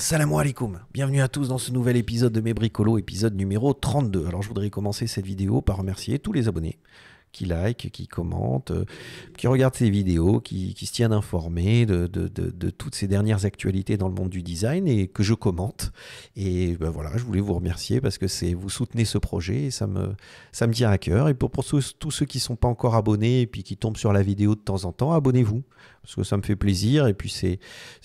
Salam alaikum, bienvenue à tous dans ce nouvel épisode de Mes Bricolos, épisode numéro 32. Alors je voudrais commencer cette vidéo par remercier tous les abonnés qui like, qui commentent, qui regardent ces vidéos, qui se tiennent informés de toutes ces dernières actualités dans le monde du design et que je commente. Et ben voilà, je voulais vous remercier parce que vous soutenez ce projet et ça me tient à cœur. Et pour tous ceux qui ne sont pas encore abonnés et puis qui tombent sur la vidéo de temps en temps, abonnez-vous parce que ça me fait plaisir et puis c'est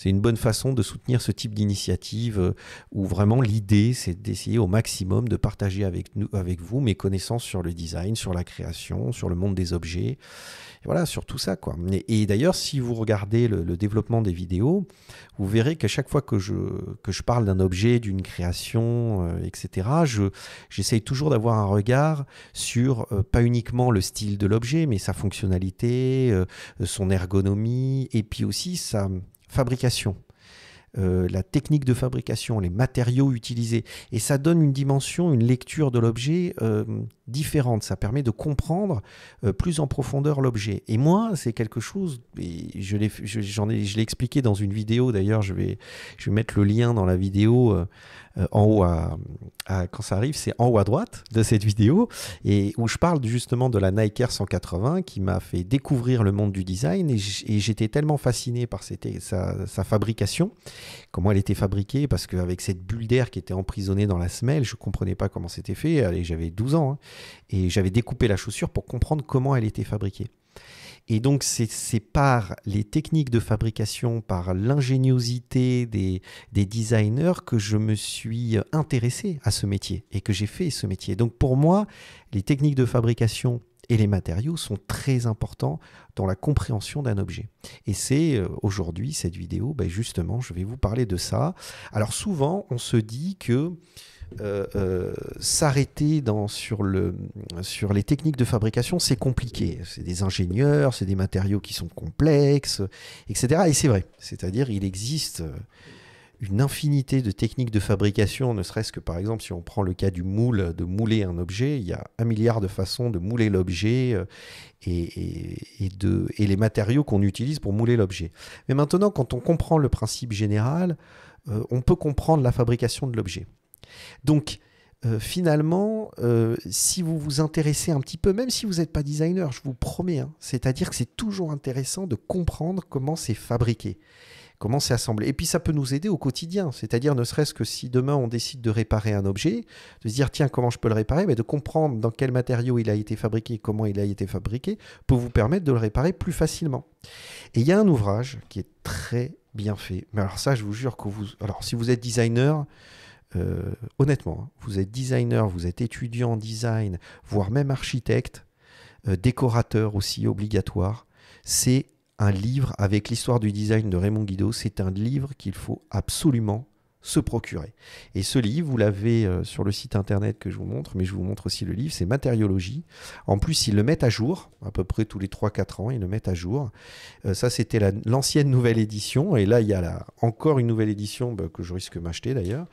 une bonne façon de soutenir ce type d'initiative où vraiment l'idée c'est d'essayer au maximum de partager avec vous mes connaissances sur le design, sur la création, sur le monde des objets, et voilà, sur tout ça quoi. Et d'ailleurs, si vous regardez le développement des vidéos, vous verrez qu'à chaque fois que je parle d'un objet, d'une création, etc., j'essaye toujours d'avoir un regard sur pas uniquement le style de l'objet, mais sa fonctionnalité, son ergonomie, et puis aussi sa fabrication. La technique de fabrication, les matériaux utilisés. Et ça donne une dimension, une lecture de l'objet différente. Ça permet de comprendre plus en profondeur l'objet. Et moi, c'est quelque chose, et je l'ai expliqué dans une vidéo, d'ailleurs, je vais mettre le lien dans la vidéo en haut quand ça arrive, c'est en haut à droite de cette vidéo, et où je parle justement de la Nike Air 180 qui m'a fait découvrir le monde du design, et j'étais tellement fasciné par sa fabrication, comment elle était fabriquée, parce qu'avec cette bulle d'air qui était emprisonnée dans la semelle, je ne comprenais pas comment c'était fait. Allez, j'avais 12 ans, hein, et j'avais découpé la chaussure pour comprendre comment elle était fabriquée. Et donc, c'est par les techniques de fabrication, par l'ingéniosité des designers que je me suis intéressé à ce métier et que j'ai fait ce métier. Donc, pour moi, les techniques de fabrication et les matériaux sont très importants dans la compréhension d'un objet. Et c'est aujourd'hui, cette vidéo, ben justement, je vais vous parler de ça. Alors, souvent, on se dit que s'arrêter sur les techniques de fabrication, c'est compliqué. C'est des ingénieurs, c'est des matériaux qui sont complexes, etc. Et c'est vrai. C'est-à-dire, il existe une infinité de techniques de fabrication, ne serait-ce que par exemple, si on prend le cas du moule, de mouler un objet, il y a 1 milliard de façons de mouler l'objet et les matériaux qu'on utilise pour mouler l'objet. Mais maintenant, quand on comprend le principe général, on peut comprendre la fabrication de l'objet. Donc, finalement, si vous vous intéressez un petit peu, même si vous n'êtes pas designer, je vous promets, hein, c'est-à-dire que c'est toujours intéressant de comprendre comment c'est fabriqué, comment c'est assemblé. Et puis, ça peut nous aider au quotidien, c'est-à-dire ne serait-ce que si demain on décide de réparer un objet, de se dire, tiens, comment je peux le réparer, mais de comprendre dans quel matériau il a été fabriqué, comment il a été fabriqué, peut vous permettre de le réparer plus facilement. Et il y a un ouvrage qui est très bien fait. Mais alors ça, je vous jure que alors, si vous êtes designer, honnêtement, hein, vous êtes designer, vous êtes étudiant en design, voire même architecte, décorateur aussi obligatoire, c'est un livre avec l'histoire du design de Raymond Guido, c'est un livre qu'il faut absolument se procurer. Et ce livre, vous l'avez sur le site internet que je vous montre, mais je vous montre aussi le livre, c'est Matériologie. En plus, ils le mettent à jour, à peu près tous les 3-4 ans, ils le mettent à jour. Ça, c'était l'ancienne nouvelle édition, et là, il y a encore une nouvelle édition que je risque de m'acheter d'ailleurs.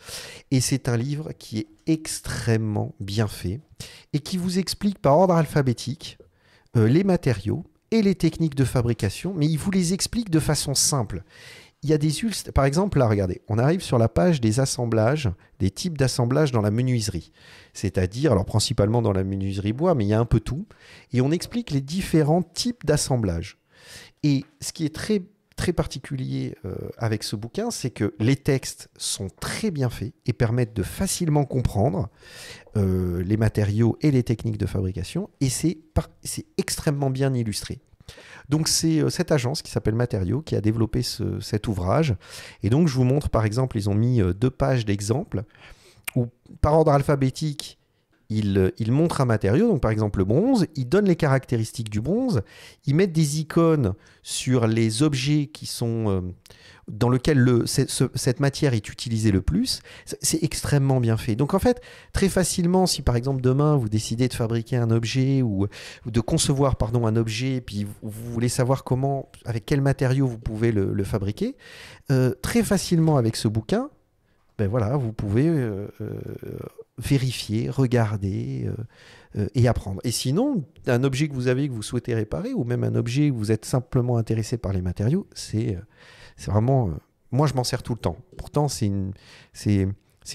Et c'est un livre qui est extrêmement bien fait, et qui vous explique par ordre alphabétique les matériaux et les techniques de fabrication, mais il vous les explique de façon simple. Il y a des par exemple, là, regardez, on arrive sur la page des assemblages, des types d'assemblages dans la menuiserie. C'est-à-dire, alors principalement dans la menuiserie bois, mais il y a un peu tout. Et on explique les différents types d'assemblages. Et ce qui est très, très particulier avec ce bouquin, c'est que les textes sont très bien faits et permettent de facilement comprendre les matériaux et les techniques de fabrication. Et c'est extrêmement bien illustré. Donc c'est cette agence qui s'appelle Matériaux qui a développé cet ouvrage. Et donc je vous montre par exemple, ils ont mis 2 pages d'exemples où par ordre alphabétique, ils montrent un matériau, donc par exemple le bronze, ils donnent les caractéristiques du bronze, ils mettent des icônes sur les objets qui sont dans lesquels cette matière est utilisée le plus. C'est extrêmement bien fait. Donc en fait, très facilement, si par exemple demain vous décidez de fabriquer un objet ou de concevoir un objet, puis vous voulez savoir avec quel matériau vous pouvez le fabriquer, très facilement avec ce bouquin, ben voilà, vous pouvez vérifier, regarder et apprendre. Et sinon, un objet que vous avez, que vous souhaitez réparer, ou même un objet où vous êtes simplement intéressé par les matériaux, c'est vraiment moi, je m'en sers tout le temps. Pourtant, c'est une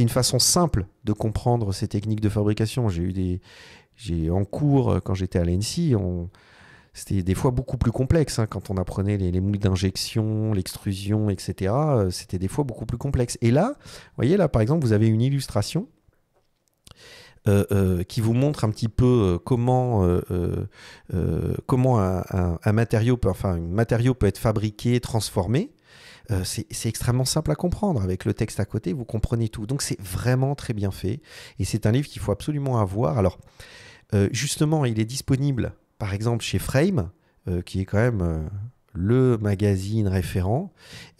façon simple de comprendre ces techniques de fabrication. En cours, quand j'étais à l'ENSI, c'était des fois beaucoup plus complexe. Hein, quand on apprenait les moules d'injection, l'extrusion, etc., c'était des fois beaucoup plus complexe. Et là, vous voyez, là, par exemple, vous avez une illustration qui vous montre un petit peu comment un matériau peut être fabriqué, transformé. C'est extrêmement simple à comprendre. Avec le texte à côté, vous comprenez tout. Donc, c'est vraiment très bien fait. Et c'est un livre qu'il faut absolument avoir. Alors, justement, il est disponible, par exemple, chez Frame, qui est quand même le magazine référent.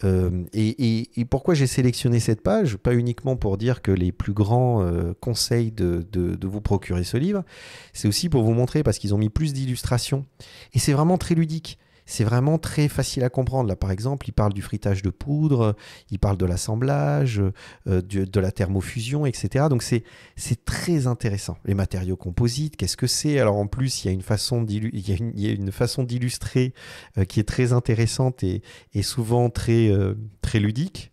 Et pourquoi j'ai sélectionné cette page? Pas uniquement pour dire que les plus grands conseillent de vous procurer ce livre. C'est aussi pour vous montrer, parce qu'ils ont mis plus d'illustrations. Et c'est vraiment très ludique. C'est vraiment très facile à comprendre. Là, par exemple, il parle du frittage de poudre, il parle de l'assemblage, de la thermofusion, etc. Donc, c'est très intéressant. Les matériaux composites, qu'est-ce que c'est? Alors, en plus, il y a une façon d'illustrer qui est très intéressante et souvent très ludique.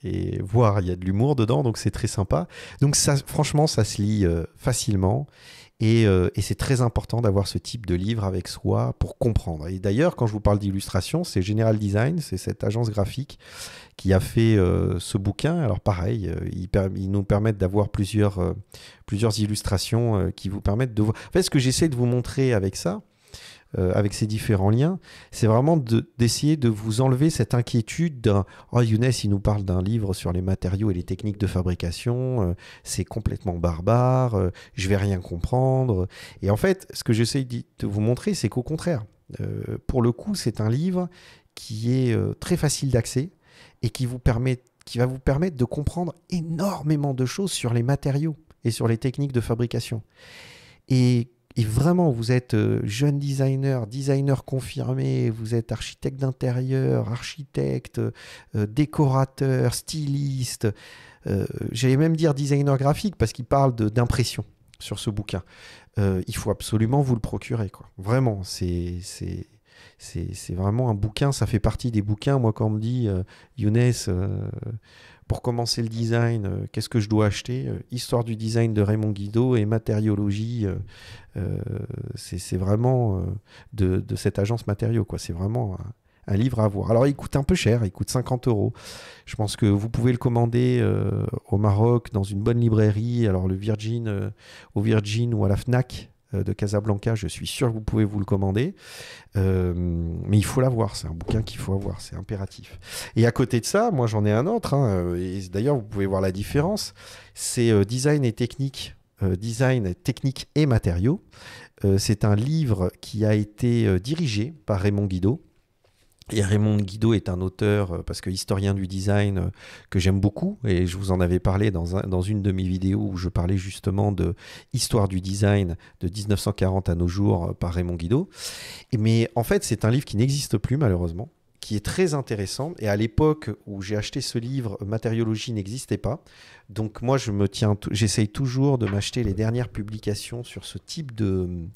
Et voire, il y a de l'humour dedans, donc c'est très sympa. Donc, ça, franchement, ça se lit facilement. Et c'est très important d'avoir ce type de livre avec soi pour comprendre. Et d'ailleurs, quand je vous parle d'illustration, c'est General Design, c'est cette agence graphique qui a fait ce bouquin. Alors pareil, ils nous permettent d'avoir plusieurs illustrations qui vous permettent de voir. En fait, ce que j'essaie de vous montrer avec ça, avec ces différents liens, c'est vraiment d'essayer de vous enlever cette inquiétude d'un « Oh, Younes, il nous parle d'un livre sur les matériaux et les techniques de fabrication, c'est complètement barbare, je vais rien comprendre. » Et en fait, ce que j'essaie de vous montrer, c'est qu'au contraire, pour le coup, c'est un livre qui est très facile d'accès et qui va vous permettre de comprendre énormément de choses sur les matériaux et sur les techniques de fabrication. Et vraiment, vous êtes jeune designer confirmé, vous êtes architecte d'intérieur, architecte, décorateur, styliste. J'allais même dire designer graphique parce qu'il parle d'impression sur ce bouquin. Il faut absolument vous le procurer, quoi. Vraiment, c'est vraiment un bouquin, ça fait partie des bouquins. Moi, quand on me dit Younes, pour commencer le design, qu'est-ce que je dois acheter? Histoire du design de Raymond Guido et matériologie, c'est vraiment de cette agence matériaux, quoi. C'est vraiment un livre à avoir. Alors, il coûte un peu cher, il coûte 50 €. Je pense que vous pouvez le commander au Maroc, dans une bonne librairie. Alors, au Virgin ou à la Fnac de Casablanca, je suis sûr que vous pouvez vous le commander. Mais il faut l'avoir, c'est un bouquin qu'il faut avoir, c'est impératif. Et à côté de ça, moi j'en ai un autre, hein, et d'ailleurs vous pouvez voir la différence, c'est Design, technique et matériaux. C'est un livre qui a été dirigé par Raymond Guido. Et Raymond Guido est un auteur, parce que historien du design, que j'aime beaucoup, et je vous en avais parlé dans une de mes vidéos où je parlais justement de Histoire du design de 1940 à nos jours par Raymond Guido. Mais en fait, c'est un livre qui n'existe plus malheureusement, qui est très intéressant. Et à l'époque où j'ai acheté ce livre, matériologie n'existait pas. Donc moi, j'essaye toujours de m'acheter les dernières publications sur ce type de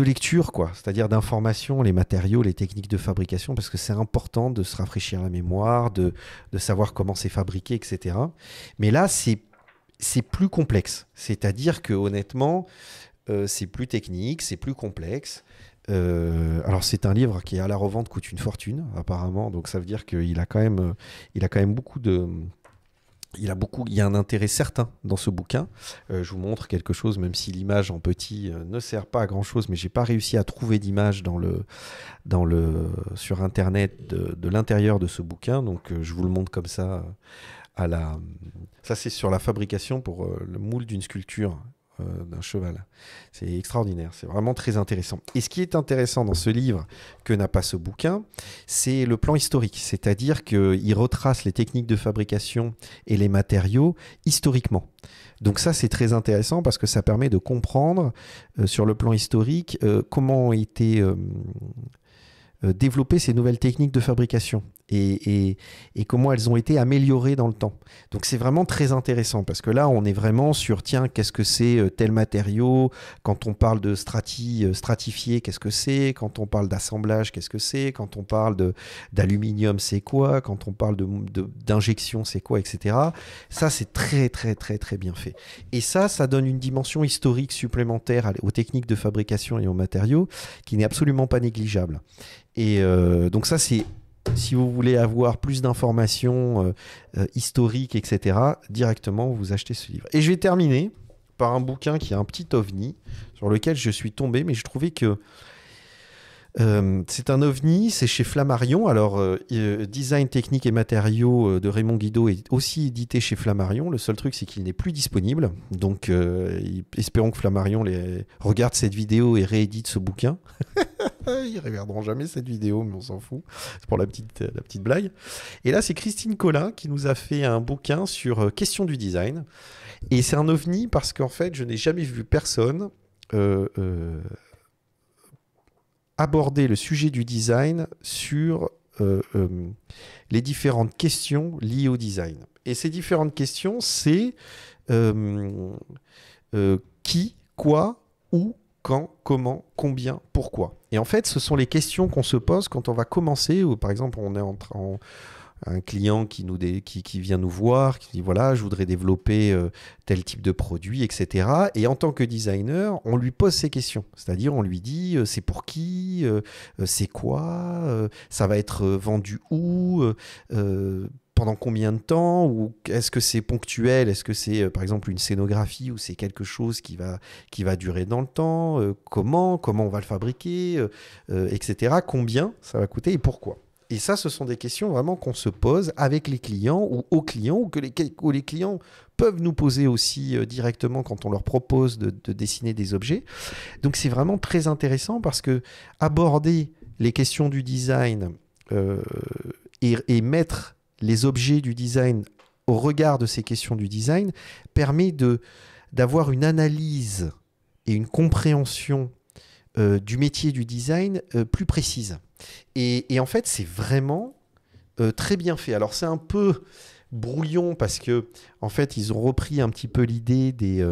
lecture, quoi, c'est-à-dire d'information, les matériaux, les techniques de fabrication, parce que c'est important de se rafraîchir la mémoire, de savoir comment c'est fabriqué, etc. Mais là, c'est plus complexe. C'est-à-dire que honnêtement, c'est plus technique, c'est plus complexe. Alors c'est un livre qui à la revente coûte une fortune, apparemment, donc ça veut dire qu'il a quand même beaucoup de... Il y a un intérêt certain dans ce bouquin. Je vous montre quelque chose, même si l'image en petit ne sert pas à grand chose, mais j'ai pas réussi à trouver d'image sur Internet de l'intérieur de ce bouquin. Donc je vous le montre comme ça. Ça c'est sur la fabrication pour le moule d'une sculpture d'un cheval. C'est extraordinaire, c'est vraiment très intéressant. Et ce qui est intéressant dans ce livre que n'a pas ce bouquin, c'est le plan historique, c'est-à-dire qu'il retrace les techniques de fabrication et les matériaux historiquement. Donc ça, c'est très intéressant parce que ça permet de comprendre sur le plan historique comment ont été développer ces nouvelles techniques de fabrication et comment elles ont été améliorées dans le temps. Donc c'est vraiment très intéressant parce que là, on est vraiment sur, tiens, qu'est-ce que c'est tel matériau? Quand on parle de stratifié, qu'est-ce que c'est? Quand on parle d'assemblage, qu'est-ce que c'est? Quand on parle d'aluminium, c'est quoi? Quand on parle d'injection, c'est quoi? Etc. Ça, c'est très, très, très, très bien fait. Et ça donne une dimension historique supplémentaire aux techniques de fabrication et aux matériaux qui n'est absolument pas négligeable. Et donc ça, c'est... Si vous voulez avoir plus d'informations historiques, etc., directement, vous achetez ce livre. Et je vais terminer par un bouquin qui est un petit ovni sur lequel je suis tombé, mais je trouvais que c'est un ovni, c'est chez Flammarion. Alors, Design, technique et matériaux de Raymond Guido est aussi édité chez Flammarion. Le seul truc, c'est qu'il n'est plus disponible. Donc, espérons que Flammarion regarde cette vidéo et réédite ce bouquin. Ils ne regarderont jamais cette vidéo, mais on s'en fout. C'est pour la petite blague. Et là, c'est Christine Collin qui nous a fait un bouquin sur question du design. Et c'est un ovni parce qu'en fait, je n'ai jamais vu personne aborder le sujet du design sur les différentes questions liées au design. Et ces différentes questions, c'est qui, quoi, où, quand, comment, combien, pourquoi. Et en fait, ce sont les questions qu'on se pose quand on va commencer, ou par exemple, on est un client qui vient nous voir, qui dit voilà, je voudrais développer tel type de produit, etc. Et en tant que designer, on lui pose ces questions. C'est-à-dire, on lui dit c'est pour qui, c'est quoi, ça va être vendu où, pendant combien de temps, ou est-ce que c'est ponctuel, est-ce que c'est par exemple une scénographie ou c'est quelque chose qui va durer dans le temps, comment on va le fabriquer, etc. Combien ça va coûter et pourquoi. Et ça, ce sont des questions vraiment qu'on se pose avec les clients ou aux clients, ou que les clients peuvent nous poser aussi directement quand on leur propose de dessiner des objets. Donc c'est vraiment très intéressant parce que aborder les questions du design et mettre les objets du design au regard de ces questions du design permet d'avoir une analyse et une compréhension du métier du design plus précise. Et en fait, c'est vraiment très bien fait. Alors, c'est un peu brouillon parce que, en fait, ils ont repris un petit peu l'idée des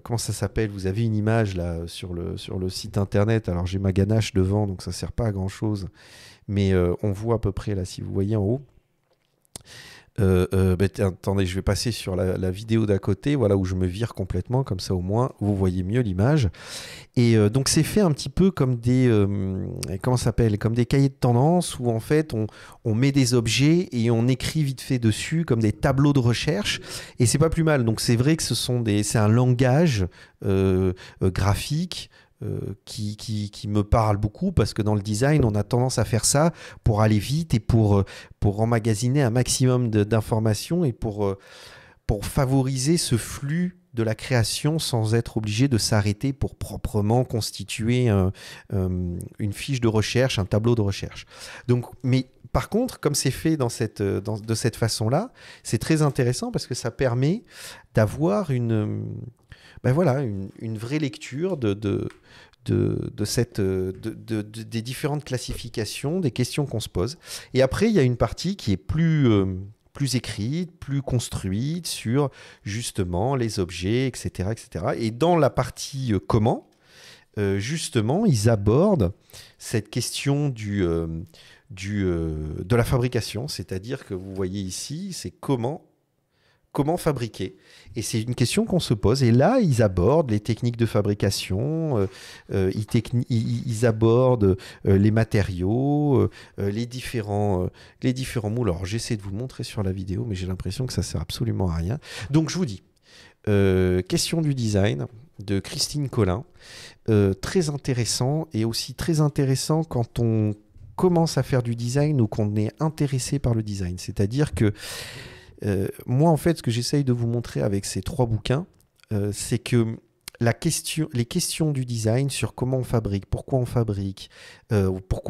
comment ça s'appelle? Vous avez une image là sur le site internet. Alors, j'ai ma ganache devant, donc ça ne sert pas à grand-chose. Mais on voit à peu près là, si vous voyez en haut. Attendez, je vais passer sur la vidéo d'à côté, voilà, où je me vire complètement, comme ça au moins vous voyez mieux l'image. Et donc c'est fait un petit peu comme des comment ça s'appelle, comme des cahiers de tendance où en fait on met des objets et on écrit vite fait dessus comme des tableaux de recherche. Et c'est pas plus mal. Donc c'est vrai que c'est un langage graphique. Qui me parle beaucoup parce que dans le design, on a tendance à faire ça pour aller vite et pour emmagasiner un maximum d'informations et pour favoriser ce flux de la création sans être obligé de s'arrêter pour proprement constituer une fiche de recherche, un tableau de recherche. Donc, mais par contre, comme c'est fait de cette façon-là, c'est très intéressant parce que ça permet d'avoir une vraie lecture des différentes classifications, des questions qu'on se pose. Et après, il y a une partie qui est plus écrite, plus construite sur justement les objets, etc., etc. Et dans la partie comment, justement, ils abordent cette question de la fabrication, c'est-à-dire que vous voyez ici, c'est comment fabriquer. Et c'est une question qu'on se pose. Et là, ils abordent les techniques de fabrication, ils abordent les matériaux, les différents moules. Alors, j'essaie de vous montrer sur la vidéo, mais j'ai l'impression que ça sert absolument à rien. Donc, je vous dis, question du design de Christine Collin, très intéressant, et aussi très intéressant quand on commence à faire du design ou qu'on est intéressé par le design. C'est-à-dire que moi, en fait, ce que j'essaye de vous montrer avec ces 3 bouquins, c'est que les questions du design sur comment on fabrique, pourquoi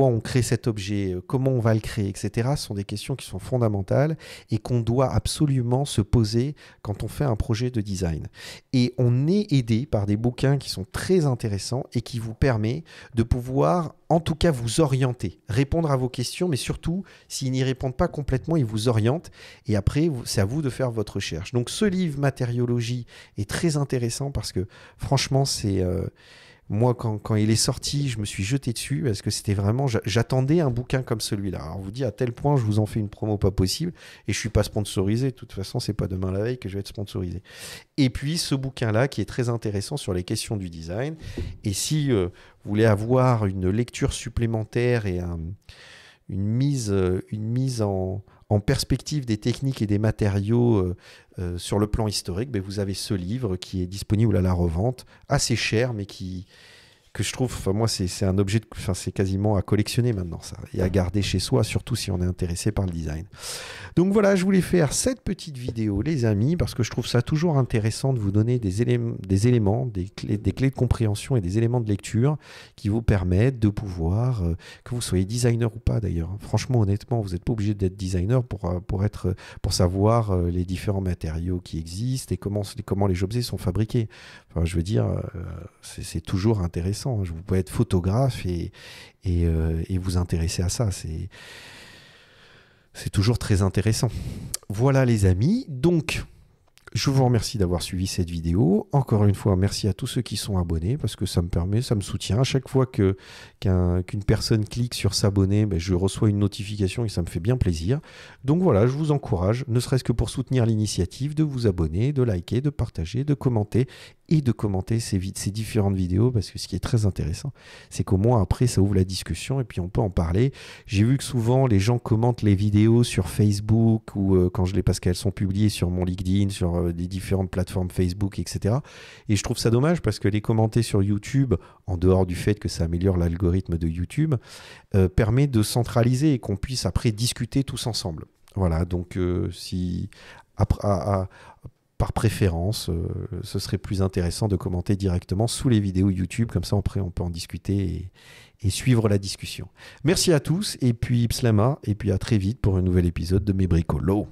on crée cet objet, comment on va le créer, etc., sont des questions qui sont fondamentales et qu'on doit absolument se poser quand on fait un projet de design. Et on est aidé par des bouquins qui sont très intéressants et qui vous permettent de pouvoir en tout cas vous orienter, répondre à vos questions, mais surtout, s'ils n'y répondent pas complètement, ils vous orientent. Et après, c'est à vous de faire votre recherche. Donc ce livre Matériologie est très intéressant parce que franchement, c'est... moi, quand il est sorti, je me suis jeté dessus parce que c'était vraiment... J'attendais un bouquin comme celui-là. Alors, on vous dit à tel point, je vous en fais une promo pas possible et je suis pas sponsorisé. De toute façon, c'est pas demain la veille que je vais être sponsorisé. Et puis, ce bouquin-là qui est très intéressant sur les questions du design. Et si vous voulez avoir une lecture supplémentaire et une mise en perspective des techniques et des matériaux sur le plan historique, ben vous avez ce livre qui est disponible à la revente, assez cher, mais que je trouve, enfin moi c'est un objet, c'est quasiment à collectionner maintenant ça, et à garder chez soi, surtout si on est intéressé par le design. Donc voilà, je voulais faire cette petite vidéo, les amis, parce que je trouve ça toujours intéressant de vous donner des éléments, des clés de compréhension et des éléments de lecture qui vous permettent de pouvoir, que vous soyez designer ou pas d'ailleurs. Franchement, honnêtement, vous n'êtes pas obligé d'être designer pour savoir les différents matériaux qui existent et comment les objets sont fabriqués. Enfin, je veux dire, c'est toujours intéressant. Vous pouvez être photographe et vous intéresser à ça. C'est toujours très intéressant. Voilà les amis. Donc, je vous remercie d'avoir suivi cette vidéo. Encore une fois, merci à tous ceux qui sont abonnés parce que ça me soutient. À chaque fois qu'une personne clique sur s'abonner, ben, je reçois une notification et ça me fait bien plaisir. Donc voilà, je vous encourage, ne serait-ce que pour soutenir l'initiative, de vous abonner, de liker, de partager, de commenter et de commenter ces différentes vidéos parce que ce qui est très intéressant, c'est qu'au moins après, ça ouvre la discussion et puis on peut en parler. J'ai vu que souvent, les gens commentent les vidéos sur Facebook ou parce qu'elles sont publiées sur mon LinkedIn, sur des différentes plateformes Facebook, etc. Et je trouve ça dommage parce que les commenter sur YouTube, en dehors du fait que ça améliore l'algorithme de YouTube, permet de centraliser et qu'on puisse après discuter tous ensemble. Voilà, donc si par préférence, ce serait plus intéressant de commenter directement sous les vidéos YouTube, comme ça après on peut en discuter et suivre la discussion. Merci à tous, et puis Ipslama, et puis à très vite pour un nouvel épisode de mes bricolos.